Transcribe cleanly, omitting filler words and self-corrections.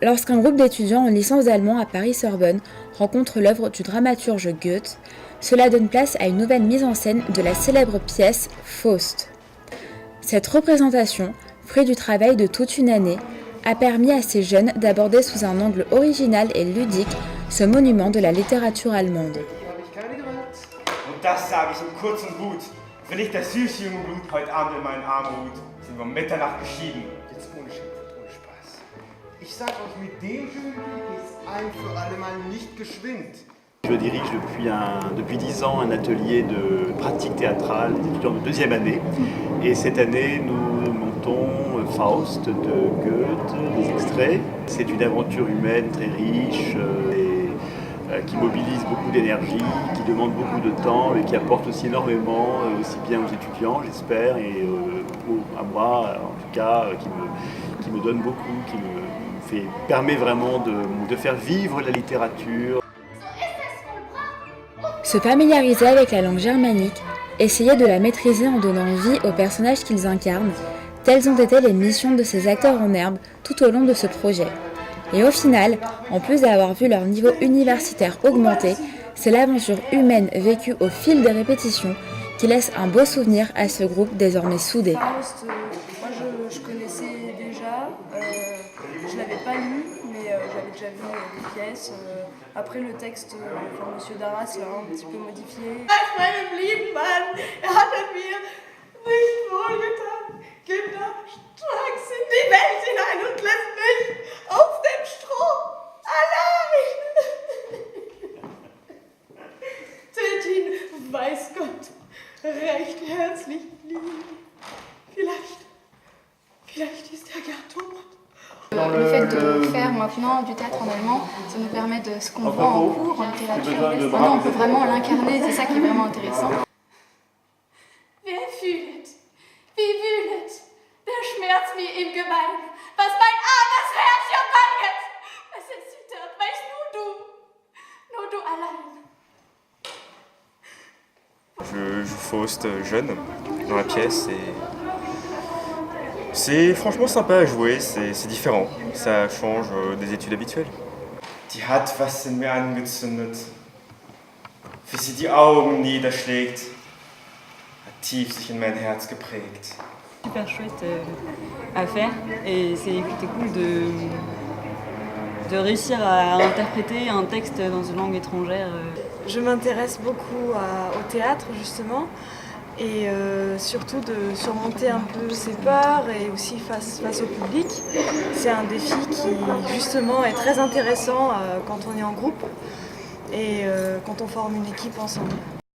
Lorsqu'un groupe d'étudiants en licence d'allemand à Paris-Sorbonne rencontre l'œuvre du dramaturge Goethe, cela donne place à une nouvelle mise en scène de la célèbre pièce Faust. Cette représentation, fruit du travail de toute une année, a permis à ces jeunes d'aborder sous un angle original et ludique ce monument de la littérature allemande. Und das sage ich ihm kurz und gut. Will ich das süße junge Blut heute Abend in meinen Arm ruht, sind wir um Mitternacht geschieden. Jetzt ohne Schimpf, ohne Spaß. Ich sag euch, mit dem Jury ist ein für alle Mal nicht geschwind. Je dirige depuis 10 ans un atelier de pratique théâtrale des étudiants de deuxième année. Et cette année, nous montons Faust de Goethe, des extraits. C'est une aventure humaine très riche qui mobilise beaucoup d'énergie, qui demande beaucoup de temps et qui apporte aussi énormément, aussi bien aux étudiants, j'espère, et à moi, en tout cas, qui me donne beaucoup, permet vraiment de faire vivre la littérature. Se familiariser avec la langue germanique, essayer de la maîtriser en donnant vie aux personnages qu'ils incarnent, telles ont été les missions de ces acteurs en herbe tout au long de ce projet. Et au final, en plus d'avoir vu leur niveau universitaire augmenter, c'est l'aventure humaine vécue au fil des répétitions qui laisse un beau souvenir à ce groupe désormais soudé. Faust, moi je connaissais déjà, je ne l'avais pas lu, mais j'avais déjà vu les pièces. Après le texte, Monsieur Darras l'a un petit peu modifié. Ach, meinem lieben Mann, hat mir nicht wohlgetan. Kinder, trag sie in die Welt hinein und lässt mich auf dem Stroh allein. Tät ihn, weiß Gott, recht herzlich lieben. Vielleicht ist er ja tot. Le fait de faire maintenant du théâtre en allemand, ça nous permet de ce qu'on voit en cours, en littérature. Maintenant, on peut vraiment l'incarner, c'est ça qui est vraiment intéressant. Wer fühlt, wie wühlet, der Schmerz mir im Gebein, was mein armes Herz ja banget. Es erzittert, weißt nur du allein. Je joue Faust jeune dans la pièce et c'est franchement sympa à jouer, c'est différent, ça change des études habituelles. Die hat was in mir angezündet, wie sie die Augen niederschlägt, hat tief sich in mein Herz geprägt. Super chouette à faire et c'était cool de réussir à interpréter un texte dans une langue étrangère. Je m'intéresse beaucoup au théâtre justement et surtout de surmonter un peu ses peurs et aussi face au public. C'est un défi qui justement est très intéressant quand on est en groupe et quand on forme une équipe ensemble.